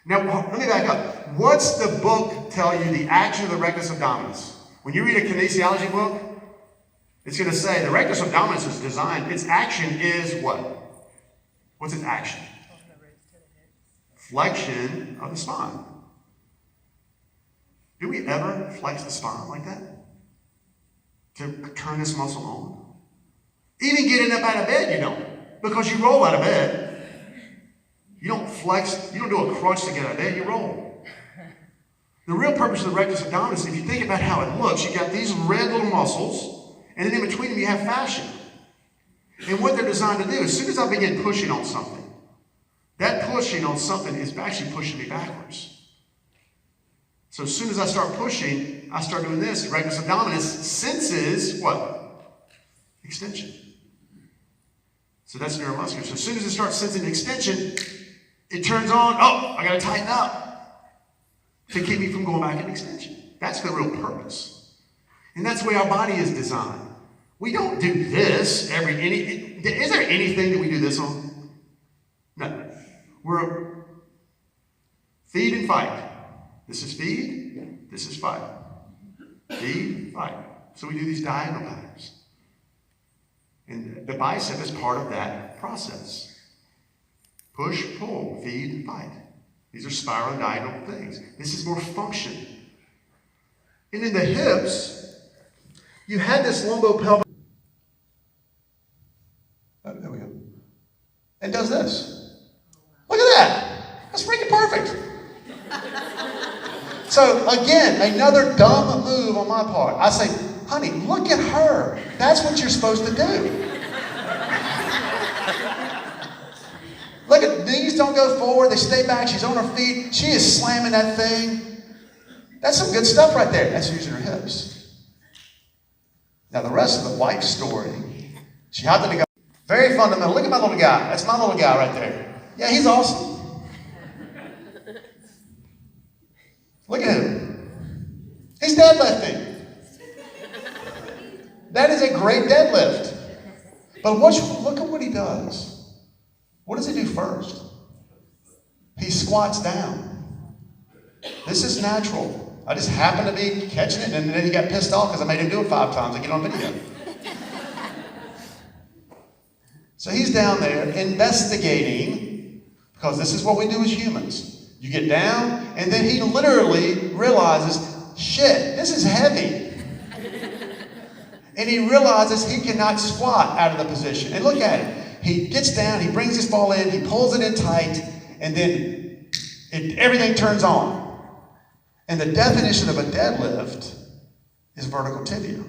Now, let me back up. What's the book tell you the action of the rectus abdominis? When you read a kinesiology book, it's going to say the rectus abdominis is designed, its action is what? What's its action? Flexion of the spine. Do we ever flex the spine like that? To turn this muscle on? Even getting up out of bed, you don't. Because you roll out of bed. You don't flex, you don't do a crunch to get out of bed, you roll. The real purpose of the rectus abdominis, if you think about how it looks, you got these red little muscles, and then in between them you have fascia. And what they're designed to do, as soon as I begin pushing on something, that pushing on something is actually pushing me backwards. So as soon as I start pushing, I start doing this. The rectus abdominis senses what? Extension. So that's neuromuscular. So as soon as it starts sensing extension, it turns on, oh, I got to tighten up to keep me from going back in extension. That's the real purpose. And that's the way our body is designed. We don't do this is there anything that we do this on? No. We're feed and fight. This is feed, this is fight. Feed, fight. So we do these diagonal patterns. And the bicep is part of that process. Push, pull, feed, and fight. These are spiral and diagonal things. This is more function. And in the hips, you had this lumbopelvic. Oh, there we go. And does this. Look at that. That's freaking perfect. So again, another dumb move on my part. I say, honey, look at her. That's what you're supposed to do. Look at knees don't go forward. They stay back. She's on her feet. She is slamming that thing. That's some good stuff right there. That's using her hips. Now the rest of the wife story. She happened to go very fundamental. Look at my little guy. That's my little guy right there. Yeah, he's awesome. Look at him. He's deadlifting. That is a great deadlift. But look at what he does. What does he do first? He squats down. This is natural. I just happened to be catching it, and then he got pissed off because I made him do it 5 times and get on video. So he's down there investigating, because this is what we do as humans. You get down, and then he literally realizes, shit, this is heavy. And he realizes he cannot squat out of the position. And look at it. He gets down, he brings his ball in, he pulls it in tight, and then everything turns on. And the definition of a deadlift is vertical tibia.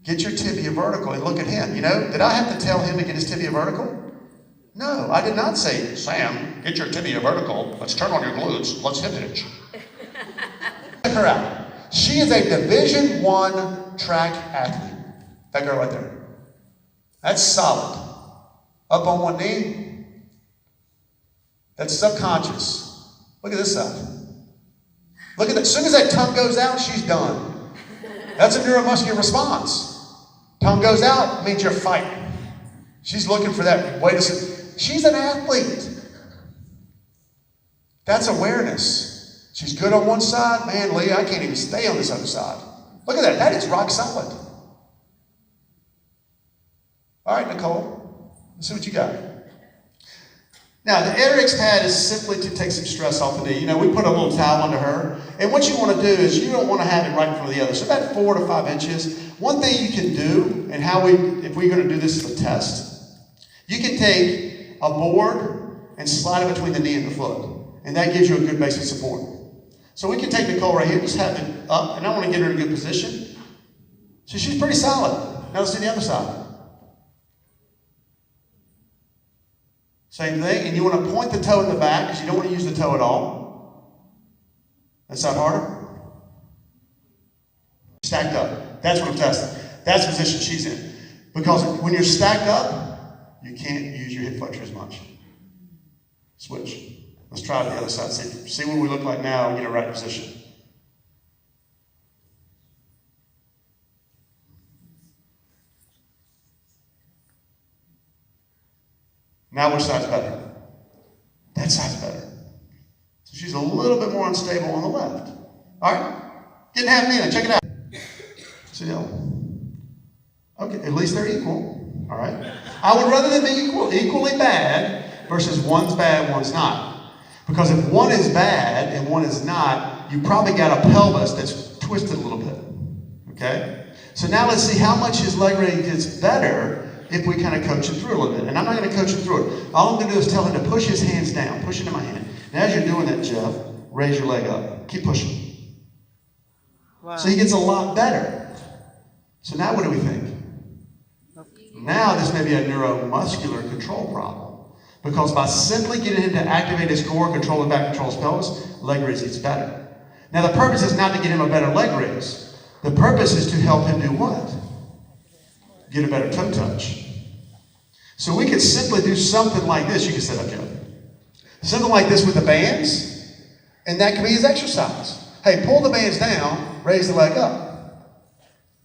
Get your tibia vertical and look at him. You know, did I have to tell him to get his tibia vertical? No, I did not say, Sam, get your tibia vertical. Let's turn on your glutes. Let's hip hinge. Check her out. She is a Division I track athlete. That girl right there. That's solid. Up on one knee. That's subconscious. Look at this side. Look at that. As soon as that tongue goes out, she's done. That's a neuromuscular response. Tongue goes out means you're fighting. She's looking for that way to sit. She's an athlete. That's awareness. She's good on one side. Man, Lee, I can't even stay on this other side. Look at that. That is rock solid. All right, Nicole. Let's see what you got. Now, the Airix pad is simply to take some stress off the knee. You know, we put a little towel under her. And what you want to do is you don't want to have it right in front of the other. So about 4 to 5 inches. One thing you can do, and if we're going to do this as a test, you can take a board and slide it between the knee and the foot. And that gives you a good basic support. So we can take Nicole right here, just have it up, and I want to get her in a good position. So she's pretty solid. Now let's do the other side. Same thing, and you want to point the toe in the back because you don't want to use the toe at all. That's not harder. Stacked up. That's what I'm testing. That's the position she's in. Because when you're stacked up, you can't use your hip flexor as much. Switch. Let's try it the other side. See what we look like now and get a right position. Now which side's better? That side's better. So she's a little bit more unstable on the left. All right? Getting half knee. Check it out. See, okay, at least they're equal. All right? I would rather them be equally bad versus one's bad, one's not. Because if one is bad and one is not, you probably got a pelvis that's twisted a little bit. Okay? So now let's see how much his leg raise gets better if we kind of coach him through a little bit. And I'm not going to coach him through it. All I'm going to do is tell him to push his hands down. Push into my hand. And as you're doing that, Jeff, raise your leg up. Keep pushing. Wow. So he gets a lot better. So now what do we think? Now this may be a neuromuscular control problem. Because by simply getting him to activate his core, control his back, control his pelvis, leg raise gets better. Now the purpose is not to get him a better leg raise. The purpose is to help him do what? Get a better toe touch. So we could simply do something like this. You can set up, Joe. Something like this with the bands, and that can be his exercise. Hey, pull the bands down, raise the leg up.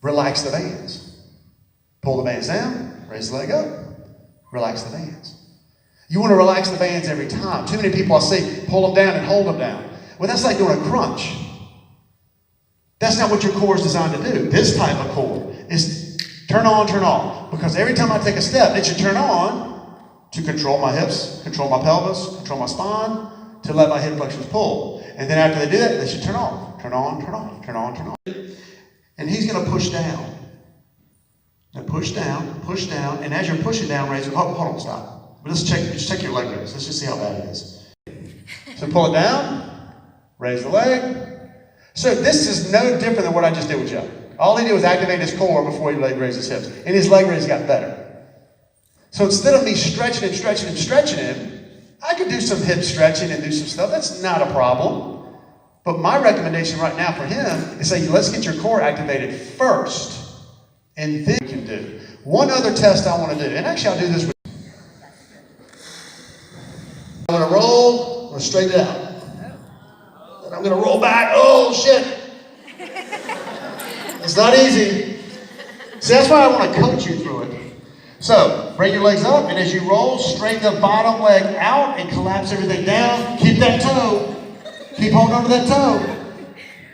Relax the bands. Pull the bands down, raise the leg up. Relax the bands. You want to relax the bands every time. Too many people I see pull them down and hold them down. Well, that's like doing a crunch. That's not what your core is designed to do. This type of core is turn on, turn off. Because every time I take a step, it should turn on to control my hips, control my pelvis, control my spine, to let my hip flexors pull. And then after they do that, they should turn off. Turn on, turn off, turn on, turn on. And he's going to push down. Now push down, and as you're pushing down, raise it. Hold on, stop. But let's check your leg raise. Let's just see how bad it is. So pull it down, raise the leg. So this is no different than what I just did with Joe. All he did was activate his core before he leg raised his hips. And his leg raise got better. So instead of me stretching him, I could do some hip stretching and do some stuff. That's not a problem. But my recommendation right now for him is say, let's get your core activated first. And then we can do. One other test I want to do. And actually I'll do this with I'm going to roll, I'm going to straighten it out. And I'm going to roll back. Oh, shit. It's not easy. See, that's why I want to coach you through it. So, bring your legs up, and as you roll, straighten the bottom leg out and collapse everything down. Keep that toe. Keep holding on to that toe.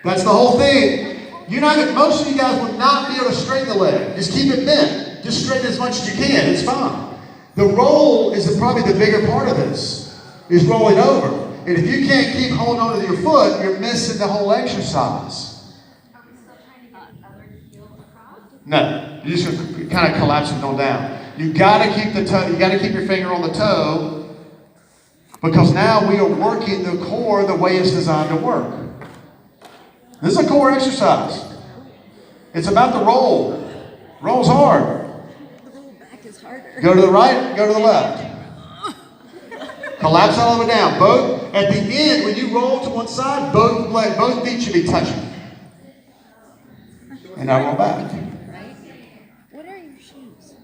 That's the whole thing. Most of you guys would not be able to straighten the leg. Just keep it bent. Just straighten as much as you can. It's fine. The roll is probably the bigger part of this. Is rolling over. And if you can't keep holding on to your foot, you're missing the whole exercise. Are we still trying to get the other heel across? No. You just kind of collapse and go down. You gotta keep the toe, you gotta keep your finger on the toe, because now we are working the core the way it's designed to work. This is a core exercise. It's about the roll. Roll's hard. The roll back is harder. Go to the right, go to the left. Collapse all the way down. Both at the end, when you roll to one side, both feet should be touching. And now roll back. What are your shoes?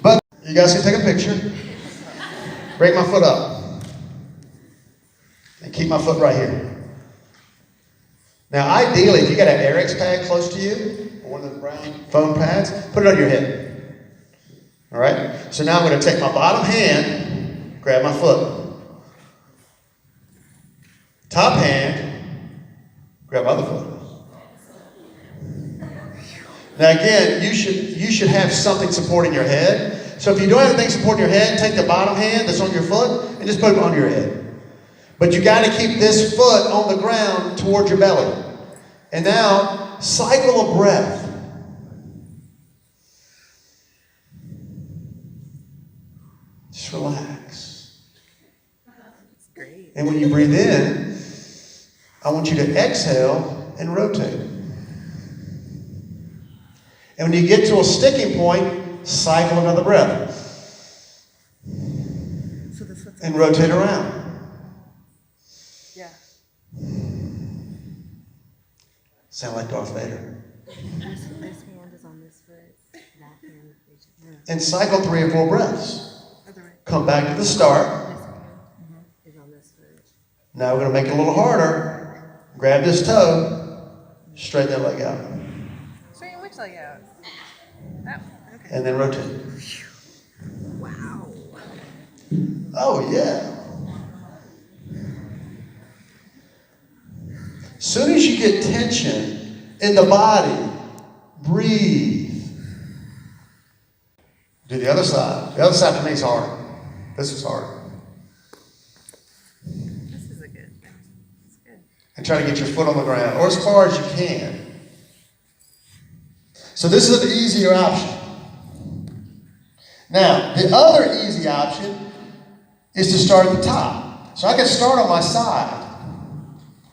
But you guys can take a picture. Bring my foot up. And keep my foot right here. Now, ideally, if you got an Airx pad close to you, or one of the brown foam pads, put it on your hip. All right? So now I'm going to take my bottom hand, grab my foot. Top hand, grab my other foot. Now again, you should have something supporting your head. So if you don't have anything supporting your head, take the bottom hand that's on your foot and just put it on your head. But you got to keep this foot on the ground towards your belly. And now, cycle a breath. Just relax. And when you breathe in, I want you to exhale and rotate. And when you get to a sticking point, cycle another breath. And rotate around. Yeah. Sound like Darth Vader. This hand is on this foot. That hand is And cycle 3 or 4 breaths. Come back to the start. is on this foot. Now we're going to make it a little harder. Grab this toe, straighten that leg out. Straighten which leg out? That one. Okay. And then rotate. Wow. Oh, yeah. As soon as you get tension in the body, breathe. Do the other side. The other side to me is hard. This is hard. This is a good thing. It's good. And try to get your foot on the ground, or as far as you can. So this is an easier option. Now, the other easy option is to start at the top. So I can start on my side.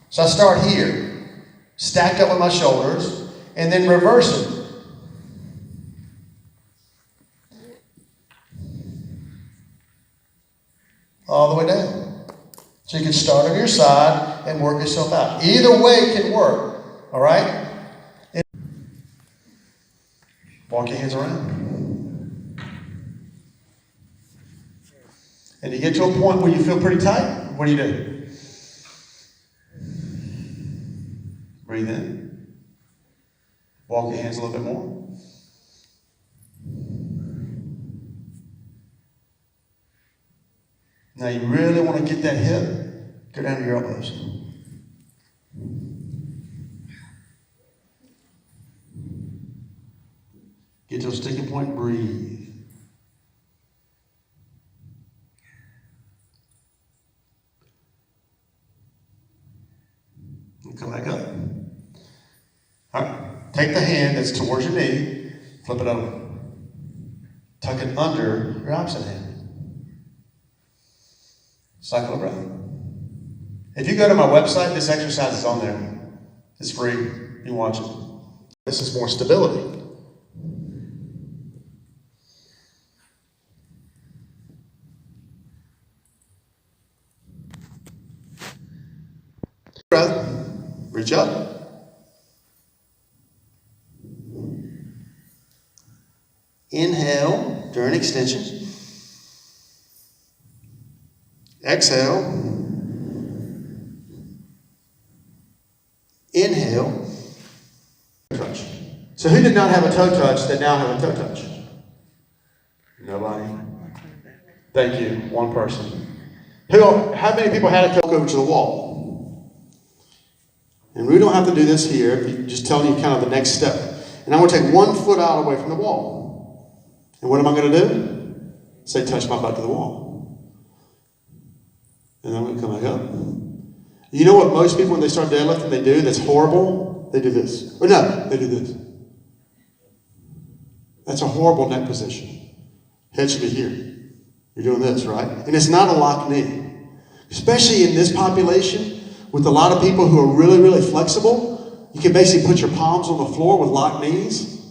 So I start here, stacked up with my shoulders, and then reverse it. All the way down. So you can start on your side and work yourself out. Either way can work. All right? Walk your hands around. And you get to a point where you feel pretty tight, what do? Breathe in. Walk your hands a little bit more. Now you really want to get that hip, go down to your elbows. Get to a sticking point, breathe. And come back up. All right. Take the hand that's towards your knee, flip it over. Tuck it under your opposite hand. Cycle of breath. If you go to my website, this exercise is on there. It's free. You can watch it. This is more stability. Breath. Reach up. Inhale during extension. Exhale. Inhale. Touch. So who did not have a toe touch that now have a toe touch? Nobody. Thank you. One person. How many people had a toe over to the wall? And we don't have to do this here. I'm just telling you kind of the next step. And I'm going to take 1 foot out away from the wall. And what am I going to do? Say, touch my butt to the wall. And I'm going to come back up. You know what most people, when they start deadlifting, they do that's horrible? They do this. Or no, they do this. That's a horrible neck position. Head should be here. You're doing this, right? And it's not a locked knee. Especially in this population, with a lot of people who are really, really flexible, you can basically put your palms on the floor with locked knees.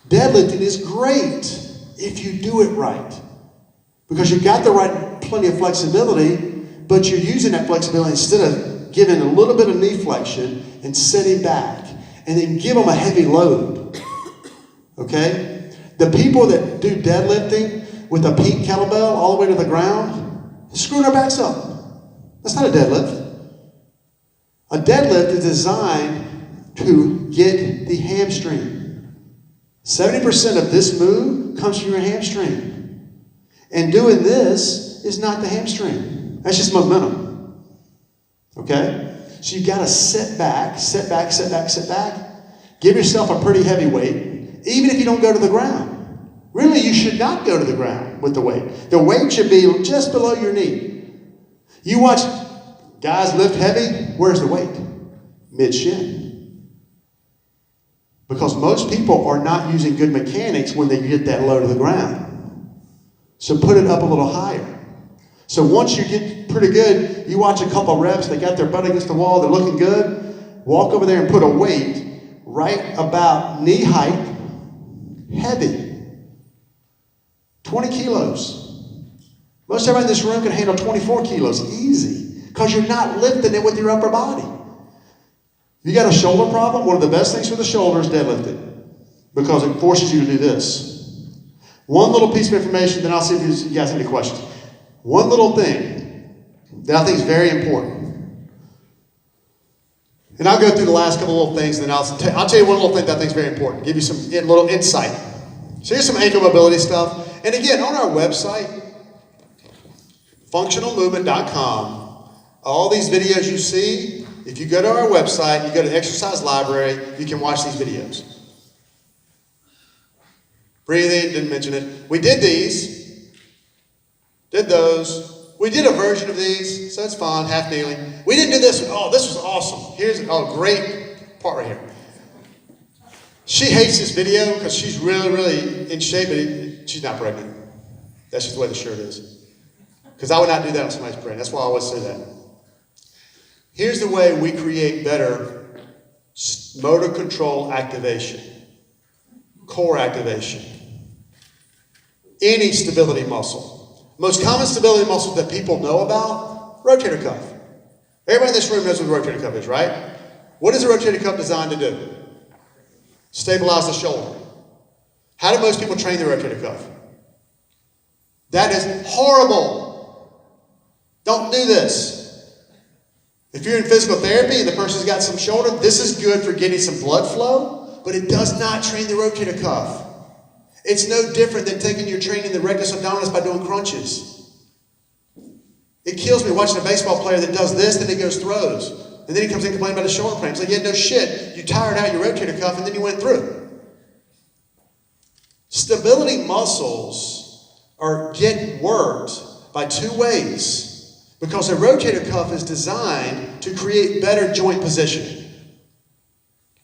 Deadlifting is great if you do it right. Because you've got the right, plenty of flexibility, but you're using that flexibility instead of giving a little bit of knee flexion and sitting back. And then give them a heavy load. Okay? The people that do deadlifting with a peak kettlebell all the way to the ground, screwing their backs up. That's not a deadlift. A deadlift is designed to get the hamstring. 70% of this move comes from your hamstring. And doing this is not the hamstring. That's just momentum. Okay? So you've got to sit back, sit back, sit back, sit back. Give yourself a pretty heavy weight, even if you don't go to the ground. Really, you should not go to the ground with the weight. The weight should be just below your knee. You watch guys lift heavy, where's the weight? Mid-shin. Because most people are not using good mechanics when they get that low to the ground. So put it up a little higher. So once you get pretty good, you watch a couple reps, they got their butt against the wall, they're looking good, walk over there and put a weight right about knee height, heavy. 20 kilos. Most everybody in this room can handle 24 kilos, easy, because you're not lifting it with your upper body. You got a shoulder problem? One of the best things for the shoulder is deadlifting, because it forces you to do this. One little piece of information, then I'll see if you guys have any questions. One little thing that I think is very important. And I'll go through the last couple little things, and then I'll tell you one little thing that I think is very important. Give you some little insight. So here's some ankle mobility stuff. And again, on our website, functionalmovement.com, all these videos you see if you go to our website, you go to the exercise library, you can watch these videos. Breathing, didn't mention it. We did these, did those. We did a version of these, so it's fine, half kneeling. We didn't do this one. Oh, this was awesome. Here's a great part right here. She hates this video because she's really in shape, but she's not pregnant. That's just the way the shirt is. Because I would not do that on somebody's pregnant. That's why I always say that. Here's the way we create better motor control activation, core activation, any stability muscle. Most common stability muscles that people know about, rotator cuff. Everybody in this room knows what the rotator cuff is, right? What is the rotator cuff designed to do? Stabilize the shoulder. How do most people train the rotator cuff? That is horrible. Don't do this. If you're in physical therapy and the person's got some shoulder, this is good for getting some blood flow, but it does not train the rotator cuff. It's no different than taking your training the rectus abdominis by doing crunches. It kills me watching a baseball player that does this, then he goes throws. And then he comes in complaining about his shoulder pain. It's like, yeah, no shit. You tired out your rotator cuff and then you went through. Stability muscles get worked by two ways. Because the rotator cuff is designed to create better joint positioning.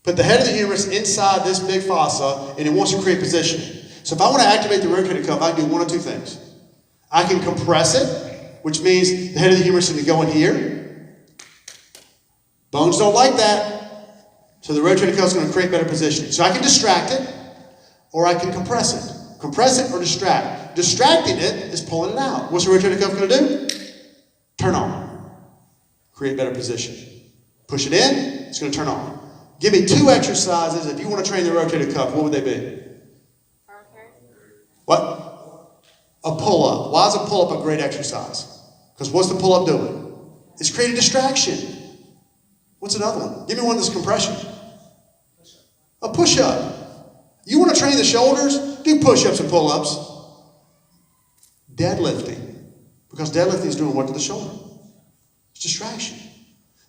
Put the head of the humerus inside this big fossa, and it wants to create positioning. So if I want to activate the rotator cuff, I can do one of two things. I can compress it, which means the head of the humerus is going to go in here. Bones don't like that. So the rotator cuff is going to create better positioning. So I can distract it, or I can compress it. Compress it or distract. Distracting it is pulling it out. What's the rotator cuff going to do? Turn on. Create better position. Push it in, it's going to turn on. Give me two exercises. If you want to train the rotator cuff, what would they be? What? A pull-up. Why is a pull-up a great exercise? Because what's the pull-up doing? It's creating distraction. What's another one? Give me one that's compression. A push-up. You want to train the shoulders? Do push-ups and pull-ups. Deadlifting. Because deadlifting is doing what to the shoulder? It's distraction.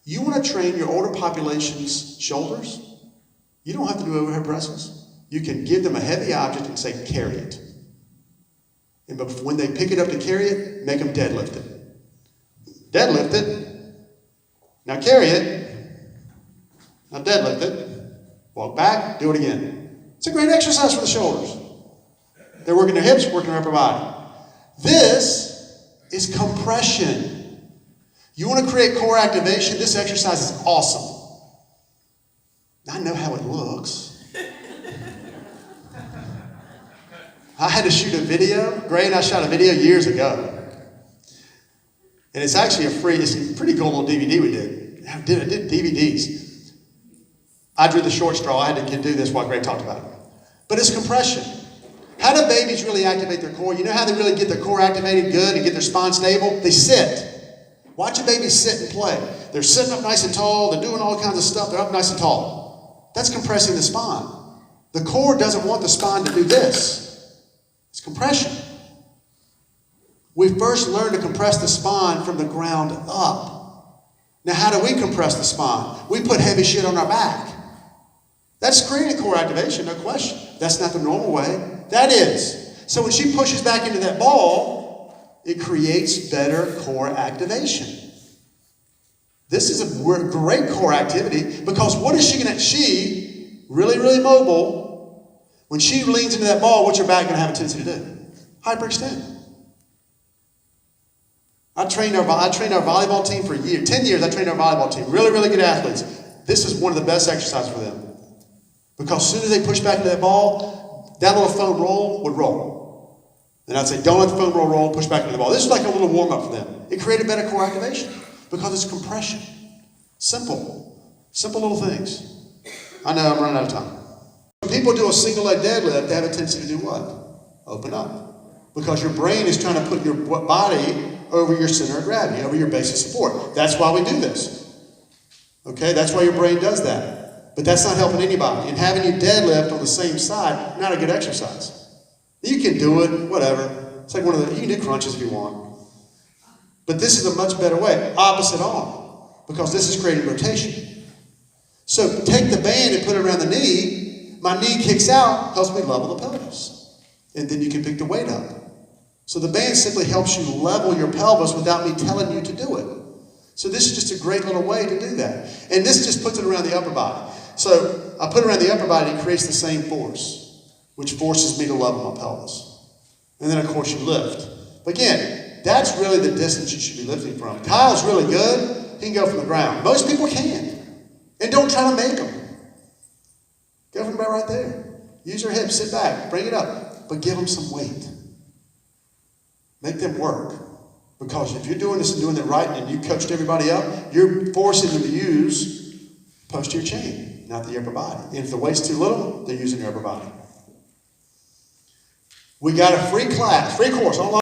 You want to train your older population's shoulders? You don't have to do overhead presses. You can give them a heavy object and say, carry it. And when they pick it up to carry it, make them deadlift it. Deadlift it. Now carry it. Now deadlift it. Walk back, do it again. It's a great exercise for the shoulders. They're working their hips, working their upper body. This is compression. You want to create core activation? This exercise is awesome. I know how it looks. I had to shoot a video. Gray and I shot a video years ago. And it's actually it's a pretty cool little DVD we did. I did DVDs. I drew the short straw. I had to do this while Gray talked about it. But it's compression. How do babies really activate their core? You know how they really get their core activated good and get their spine stable? They sit. Watch a baby sit and play. They're sitting up nice and tall. They're doing all kinds of stuff. They're up nice and tall. That's compressing the spine. The core doesn't want the spine to do this. It's compression. We first learned to compress the spine from the ground up. Now, how do we compress the spine? We put heavy shit on our back. That's creating core activation, no question. That's not the normal way. That is. So when she pushes back into that ball, it creates better core activation. This is a great core activity because what is she going to, she, really mobile, when she leans into that ball, what's her back going to have a tendency to do? Hyperextend. I trained our volleyball team for years. 10 years I trained our volleyball team. Really good athletes. This is one of the best exercises for them. Because as soon as they push back into that ball, that little foam roll would roll. And I'd say, don't let the foam roll, push back into the ball. This is like a little warm-up for them. It created better core activation because it's compression. Simple little things. I know I'm running out of time. When people do a single leg deadlift, they have a tendency to do what? Open up. Because your brain is trying to put your body over your center of gravity, over your base of support. That's why we do this. Okay, that's why your brain does that. But that's not helping anybody. And having you deadlift on the same side, not a good exercise. You can do it, whatever. It's like you can do crunches if you want. But this is a much better way. Opposite arm. because this is creating rotation. So take the band and put it around the knee. My knee kicks out, helps me level the pelvis. And then you can pick the weight up. So the band simply helps you level your pelvis without me telling you to do it. So this is just a great little way to do that. And this just puts it around the upper body. So I put it around the upper body, it creates the same force, which forces me to level my pelvis. And then, of course, you lift. But again, that's really the distance you should be lifting from. Kyle's really good. He can go from the ground. Most people can't. And don't try to make them. Go from about right there. Use your hips, sit back, bring it up. But give them some weight. Make them work. Because if you're doing this and doing it right and you coached everybody up, you're forcing them to use posterior chain, not the upper body. And if the weight's too little, they're using your upper body. We got a free class, free course online.